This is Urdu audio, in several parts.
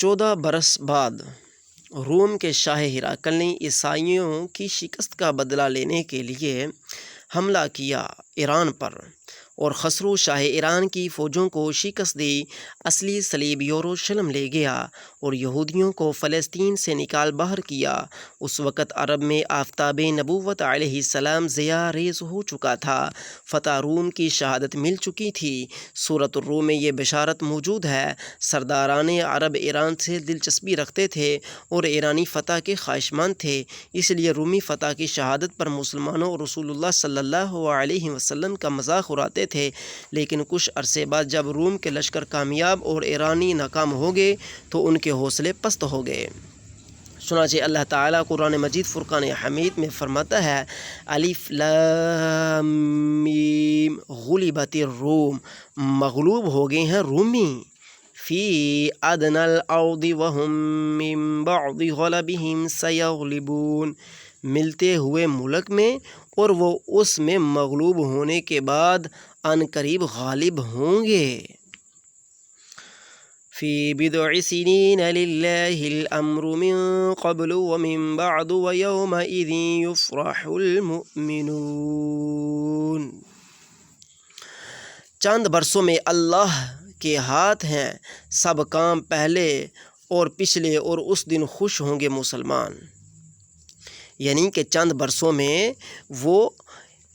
14 برس بعد روم کے شاہ ہرقل نے عیسائیوں کی شکست کا بدلہ لینے کے لیے حملہ کیا ایران پر، اور خسرو شاہ ایران کی فوجوں کو شکست دی۔ اصلی صلیب یروشلم لے گیا اور یہودیوں کو فلسطین سے نکال باہر کیا۔ اس وقت عرب میں آفتاب نبوت علیہ السلام ضیاء ریز ہو چکا تھا، فتح روم کی شہادت مل چکی تھی۔ سورۃ الروم میں یہ بشارت موجود ہے۔ سرداران عرب ایران سے دلچسپی رکھتے تھے اور ایرانی فتح کے خواہشمند تھے، اس لیے رومی فتح کی شہادت پر مسلمانوں اور رسول اللہ صلی اللہ علیہ وسلم کا مذاق اڑاتے تھے۔ لیکن کچھ عرصے بعد جب روم کے لشکر کامیاب اور ایرانی ناکام ہو گئے تو ان کے حوصلے پست ہو گئے۔ چنانچہ اللہ تعالیٰ قرآن مجید فرقان حمید میں فرماتا ہے، الف لام میم غلبت الروم، مغلوب ہو گئے ہیں رومی، فی ادنی الارض وہم من بعد غلبہم سیغلبون، ملتے ہوئے ملک میں اور وہ اس میں مغلوب ہونے کے بعد ان قریب غالب ہوں گے۔ فی بضع سنین للہ الامر من قبل ومن بعد ویومئذ یفرح المؤمنون۔ چند برسوں میں اللہ کے ہاتھ ہیں سب کام، پہلے اور پچھلے، اور اس دن خوش ہوں گے مسلمان۔ یعنی کہ چند برسوں میں وہ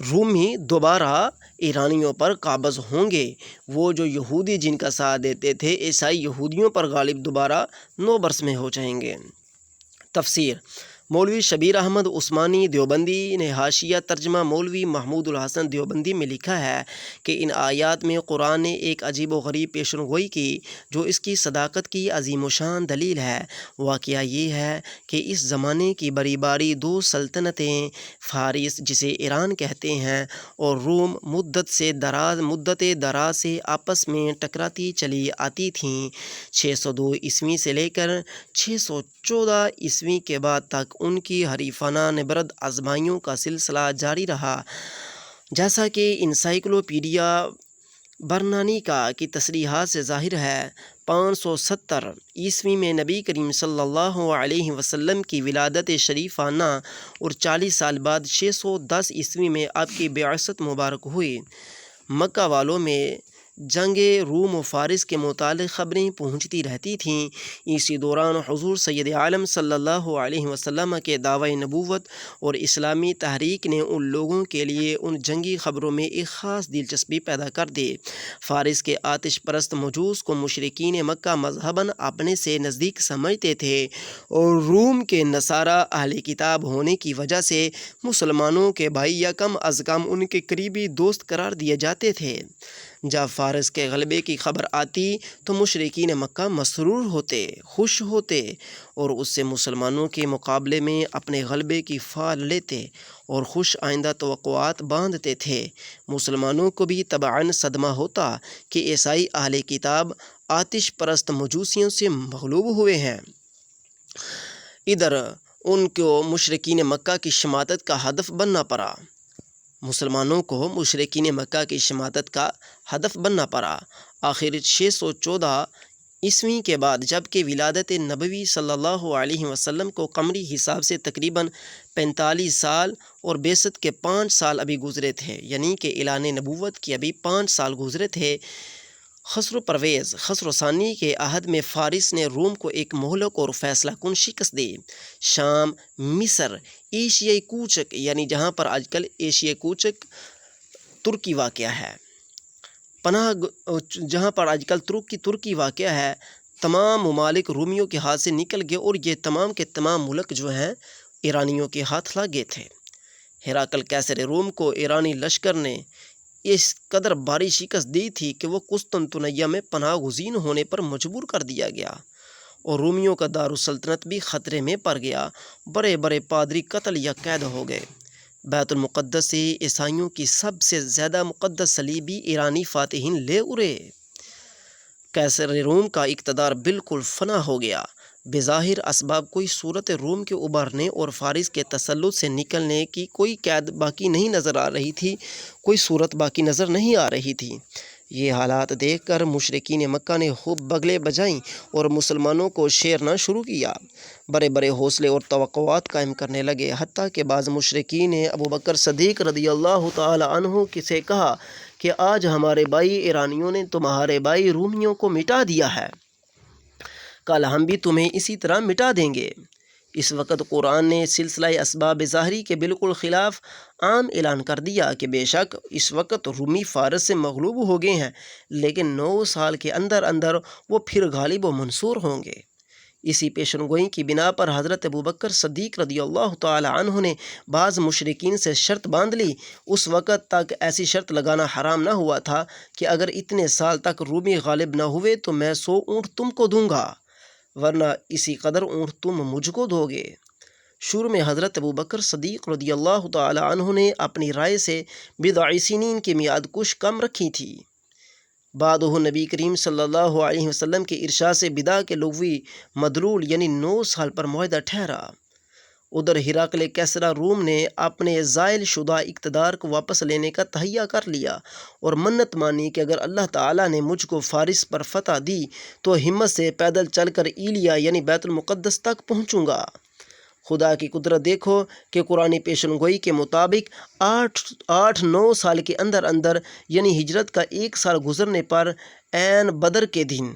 رومی دوبارہ ایرانیوں پر قابض ہوں گے۔ وہ جو یہودی جن کا ساتھ دیتے تھے، عیسائی یہودیوں پر غالب دوبارہ 9 برس میں ہو جائیں گے۔ تفسیر: مولوی شبیر احمد عثمانی دیوبندی نے حاشیہ ترجمہ مولوی محمود الحسن دیوبندی میں لکھا ہے کہ ان آیات میں قرآن نے ایک عجیب و غریب پیشن گوئی کی جو اس کی صداقت کی عظیم و شان دلیل ہے۔ واقعہ یہ ہے کہ اس زمانے کی بڑی باری 2 سلطنتیں، فارس جسے ایران کہتے ہیں اور روم، مدت دراز سے آپس میں ٹکراتی چلی آتی تھیں۔ 602 عیسوی سے لے کر 614 عیسوی کے بعد تک ان کی حریفانہ نبرد آزمائیوں کا سلسلہ جاری رہا، جیسا کہ انسائکلوپیڈیا برٹانیکا کی تصریحات سے ظاہر ہے۔ 570 عیسوی میں نبی کریم صلی اللہ علیہ وسلم کی ولادت شریف آنا اور 40 سال بعد 610 عیسوی میں آپ کی بعثت مبارک ہوئی۔ مکہ والوں میں جنگ روم و فارس کے متعلق خبریں پہنچتی رہتی تھیں۔ اسی دوران حضور سید عالم صلی اللہ علیہ وسلم کے دعوی نبوت اور اسلامی تحریک نے ان لوگوں کے لیے ان جنگی خبروں میں ایک خاص دلچسپی پیدا کر دی۔ فارس کے آتش پرست مجوس کو مشرکین مکہ مذہباً اپنے سے نزدیک سمجھتے تھے اور روم کے نصارہ اہل کتاب ہونے کی وجہ سے مسلمانوں کے بھائی یا کم از کم ان کے قریبی دوست قرار دیے جاتے تھے۔ جب فارس کے غلبے کی خبر آتی تو مشرکین مکہ مسرور ہوتے، خوش ہوتے اور اس سے مسلمانوں کے مقابلے میں اپنے غلبے کی فال لیتے اور خوش آئندہ توقعات باندھتے تھے۔ مسلمانوں کو بھی طبعاً صدمہ ہوتا کہ عیسائی اہل کتاب آتش پرست مجوسیوں سے مغلوب ہوئے ہیں۔ ادھر ان کو مشرکین مکہ کی شماتت کا ہدف بننا پڑا۔ مسلمانوں کو مشرکین مکہ کی شماتت کا ہدف بننا پڑا۔ آخر 614 عیسوی کے بعد جب کہ ولادت نبوی صلی اللہ علیہ وسلم کو قمری حساب سے تقریباً 45 سال اور بعثت کے 5 سال ابھی گزرے تھے، یعنی کہ اعلان نبوت کے ابھی 5 سال گزرے تھے، خسرو ثانی کے عہد میں فارس نے روم کو ایک مہلک اور فیصلہ کن شکست دی۔ شام، مصر، ایشیائی کوچک، یعنی جہاں پر آج کل ایشیائی کوچک ترکی واقع ہے، جہاں پر آج کل ترکی واقع ہے، تمام ممالک رومیوں کے ہاتھ سے نکل گئے اور یہ تمام کے تمام ملک جو ہیں ایرانیوں کے ہاتھ لگ گئے تھے۔ ہرقل قیصر روم کو ایرانی لشکر نے اس قدر باری شکست دی تھی کہ وہ قسطنطنیہ میں پناہ گزین ہونے پر مجبور کر دیا گیا اور رومیوں کا دارالسلطنت بھی خطرے میں پڑ گیا۔ بڑے بڑے پادری قتل یا قید ہو گئے۔ بیت المقدس سے عیسائیوں کی سب سے زیادہ مقدس صلیبی ایرانی فاتحین لے اڑے۔ قیصر روم کا اقتدار بالکل فنا ہو گیا۔ بظاہر اسباب کوئی صورت روم کے ابھرنے اور فارس کے تسلط سے نکلنے کی کوئی قید باقی نہیں نظر آ رہی تھی، کوئی صورت باقی نظر نہیں آ رہی تھی، یہ حالات دیکھ کر مشرکین مکہ نے خوب بگلے بجائیں اور مسلمانوں کو چھیڑنا شروع کیا۔ بڑے بڑے حوصلے اور توقعات قائم کرنے لگے، حتیٰ کہ بعض مشرکین نے ابو بکر صدیق رضی اللہ تعالی عنہ سے کہا کہ آج ہمارے بھائی ایرانیوں نے تمہارے بھائی رومیوں کو مٹا دیا ہے، کل ہم بھی تمہیں اسی طرح مٹا دیں گے۔ اس وقت قرآن نے سلسلہ اسباب ظاہری کے بالکل خلاف عام اعلان کر دیا کہ بے شک اس وقت رومی فارس سے مغلوب ہو گئے ہیں، لیکن 9 سال کے اندر اندر وہ پھر غالب و منصور ہوں گے۔ اسی پیشن گوئی کی بنا پر حضرت ابوبکر صدیق رضی اللہ تعالی عنہ نے بعض مشرکین سے شرط باندھ لی۔ اس وقت تک ایسی شرط لگانا حرام نہ ہوا تھا کہ اگر اتنے سال تک رومی غالب نہ ہوئے تو میں 100 اونٹ تم کو دوں گا، ورنہ اسی قدر اونٹ تم مجھ کو دو گے۔ شروع میں حضرت ابوبکر صدیق رضی اللہ تعالی عنہ نے اپنی رائے سے بضع سنین کی میعاد کچھ کم رکھی تھی۔ بعد وہ نبی کریم صلی اللہ علیہ وسلم کے ارشاد سے بضع کے لغوی مدلول یعنی 9 سال پر معاہدہ ٹھہرا۔ ادھر ہرقل کیسرا روم نے اپنے زائل شدہ اقتدار کو واپس لینے کا تہیہ کر لیا اور منت مانی کہ اگر اللہ تعالیٰ نے مجھ کو فارس پر فتح دی تو ہمت سے پیدل چل کر ایلیا یعنی بیت المقدس تک پہنچوں گا۔ خدا کی قدرت دیکھو کہ قرآن پیشن گوئی کے مطابق 8-9 سال کے اندر اندر یعنی ہجرت کا 1 سال گزرنے پر عین بدر کے دن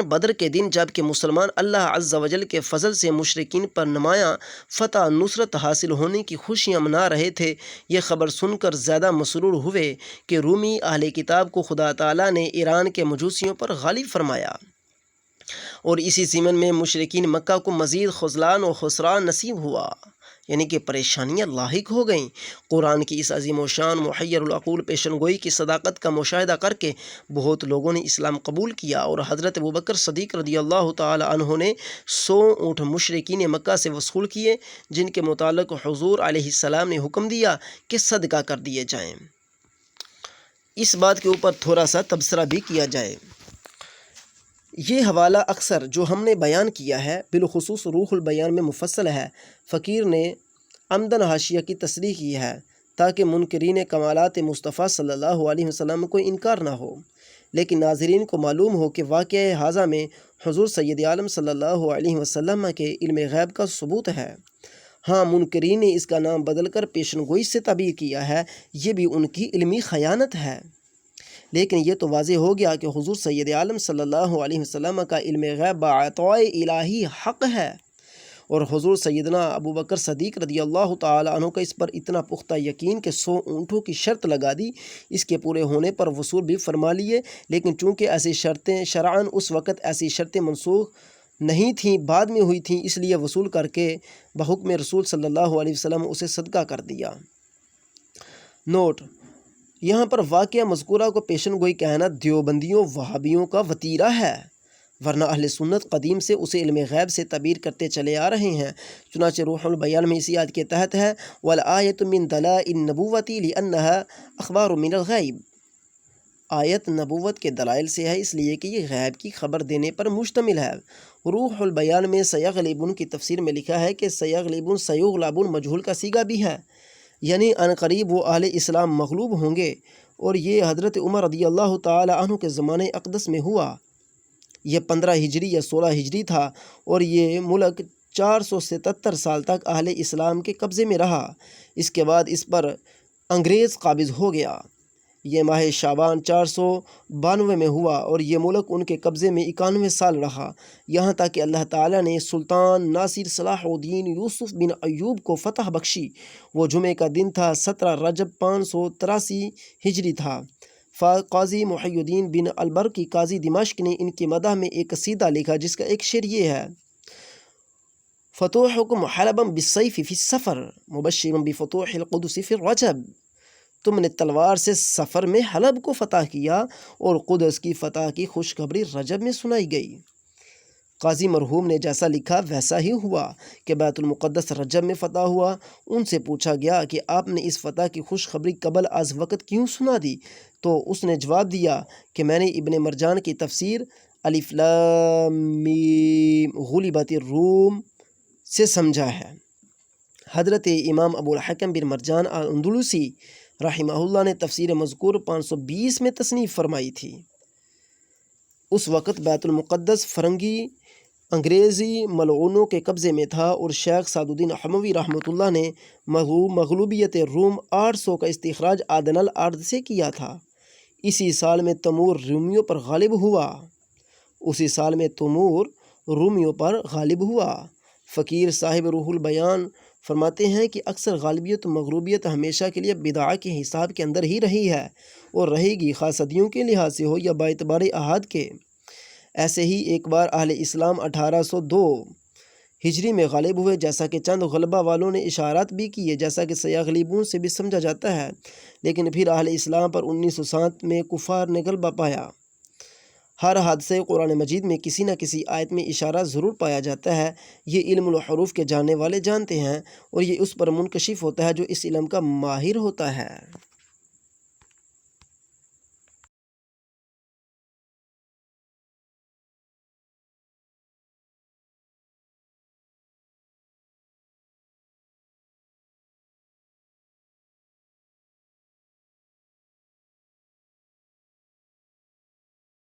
بدر کے دن جب کہ مسلمان اللہ عز و جل کے فضل سے مشرکین پر نمایاں فتح نصرت حاصل ہونے کی خوشیاں منا رہے تھے، یہ خبر سن کر زیادہ مسرور ہوئے کہ رومی اہل کتاب کو خدا تعالیٰ نے ایران کے مجوسیوں پر غالب فرمایا، اور اسی ضمن میں مشرکین مکہ کو مزید خذلان و خسران نصیب ہوا، یعنی کہ پریشانیاں لاحق ہو گئیں۔ قرآن کی اس عظیم و شان محیر العقول پیشن گوئی کی صداقت کا مشاہدہ کر کے بہت لوگوں نے اسلام قبول کیا، اور حضرت ابوبکر صدیق رضی اللہ تعالی عنہ نے 100 اونٹ مشرکین مکہ سے وصول کیے، جن کے متعلق حضور علیہ السلام نے حکم دیا کہ صدقہ کر دیے جائیں۔ اس بات کے اوپر تھوڑا سا تبصرہ بھی کیا جائے۔ یہ حوالہ اکثر جو ہم نے بیان کیا ہے بالخصوص روح البیان میں مفصل ہے۔ فقیر نے عمدن حاشیہ کی تصریح کی ہے تاکہ منکرین کمالات مصطفیٰ صلی اللہ علیہ وسلم کو انکار نہ ہو، لیکن ناظرین کو معلوم ہو کہ واقعہ حاضہ میں حضور سید عالم صلی اللہ علیہ وسلم کے علم غیب کا ثبوت ہے۔ ہاں، منکرین نے اس کا نام بدل کر پیشن گوئی سے تعبیر کیا ہے، یہ بھی ان کی علمی خیانت ہے، لیکن یہ تو واضح ہو گیا کہ حضور سید عالم صلی اللہ علیہ وسلم کا علم غیب بعطاء الہی حق ہے، اور حضور سیدنا ابوبکر صدیق رضی اللہ تعالی عنہ کا اس پر اتنا پختہ یقین کہ 100 اونٹوں کی شرط لگا دی، اس کے پورے ہونے پر وصول بھی فرما لیے، لیکن چونکہ ایسی شرطیں شرعاً اس وقت ایسی شرطیں منسوخ نہیں تھیں، بعد میں ہوئی تھیں، اس لیے وصول کر کے بحکم رسول صلی اللہ علیہ وسلم اسے صدقہ کر دیا۔ نوٹ: یہاں پر واقعہ مذکورہ کو پیشن گوئی کہنا دیوبندیوں وہابیوں کا وتیرہ ہے، ورنہ اہل سنت قدیم سے اسے علم غیب سے تعبیر کرتے چلے آ رہے ہیں۔ چنانچہ روح البیان میں اسی آیت کے تحت ہے وَالْآيَةُ مِن دَلَائِلِ النُّبُوَّةِ لِأَنَّهَا أَخْبَارٌ مِنَ الْغَيْبِ، آیت نبوت کے دلائل سے ہے اس لیے کہ یہ غیب کی خبر دینے پر مشتمل ہے۔ روح البیان میں سیغلبون کی تفسیر میں لکھا ہے کہ سیغلبون سیغلبون مجہول کا صیغہ بھی ہے، یعنی عنقریب وہ اہل اسلام مغلوب ہوں گے، اور یہ حضرت عمر رضی اللہ تعالی عنہ کے زمانے اقدس میں ہوا۔ یہ 15 ہجری یا 16 ہجری تھا، اور یہ ملک 477 سال تک اہل اسلام کے قبضے میں رہا۔ اس کے بعد اس پر انگریز قابض ہو گیا۔ یہ ماہ شعبان 492 میں ہوا، اور یہ ملک ان کے قبضے میں 91 سال رہا، یہاں تک کہ اللہ تعالیٰ نے سلطان ناصر صلاح الدین یوسف بن ایوب کو فتح بخشی۔ وہ جمعہ کا دن تھا، 17 رجب 583 ہجری تھا۔ قاضی محی الدین بن البرقی قاضی دمشق نے ان کی مدح میں ایک قصیدہ لکھا جس کا ایک شعر یہ ہے فتوحکم حلبا بالسیف فی السفر مبشرا بفتوح القدس فی الرجب، تم نے تلوار سے سفر میں حلب کو فتح کیا اور قدس کی فتح کی خوشخبری رجب میں سنائی گئی۔ قاضی مرحوم نے جیسا لکھا ویسا ہی ہوا کہ بیت المقدس رجب میں فتح ہوا۔ ان سے پوچھا گیا کہ آپ نے اس فتح کی خوشخبری قبل از وقت کیوں سنا دی؟ تو اس نے جواب دیا کہ میں نے ابن مرجان کی تفسیر الف لام میم غلبت الروم سے سمجھا ہے۔ حضرت امام ابو الحکم بن مرجان الاندلسی رحمہ اللہ نے تفسیر مذکور 520 میں تصنیف فرمائی تھی۔ اس وقت بیت المقدس فرنگی انگریزی ملعونوں کے قبضے میں تھا اور شیخ سعد الدین حموی رحمۃ اللہ نے مغلوبیت روم 800 کا استخراج عدن الارض سے کیا تھا۔ اسی سال میں تیمور رومیوں پر غالب ہوا۔ فقیر صاحب روح البیان فرماتے ہیں کہ اکثر غالبیت و مغلوبیت ہمیشہ کے لیے بدعہ کے حساب کے اندر ہی رہی ہے اور رہے گی، خواہ صدیوں کے لحاظ سے ہو یا باعتبار احاد کے۔ ایسے ہی ایک بار اہل اسلام 1802 ہجری میں غالب ہوئے، جیسا کہ چند غلبہ والوں نے اشارات بھی کیے، جیسا کہ سیاغلیبون سے بھی سمجھا جاتا ہے، لیکن پھر اہل اسلام پر 1907 میں کفار نے غلبہ پایا۔ ہر حادثے قرآن مجید میں کسی نہ کسی آیت میں اشارہ ضرور پایا جاتا ہے، یہ علم الحروف کے جاننے والے جانتے ہیں، اور یہ اس پر منکشف ہوتا ہے جو اس علم کا ماہر ہوتا ہے۔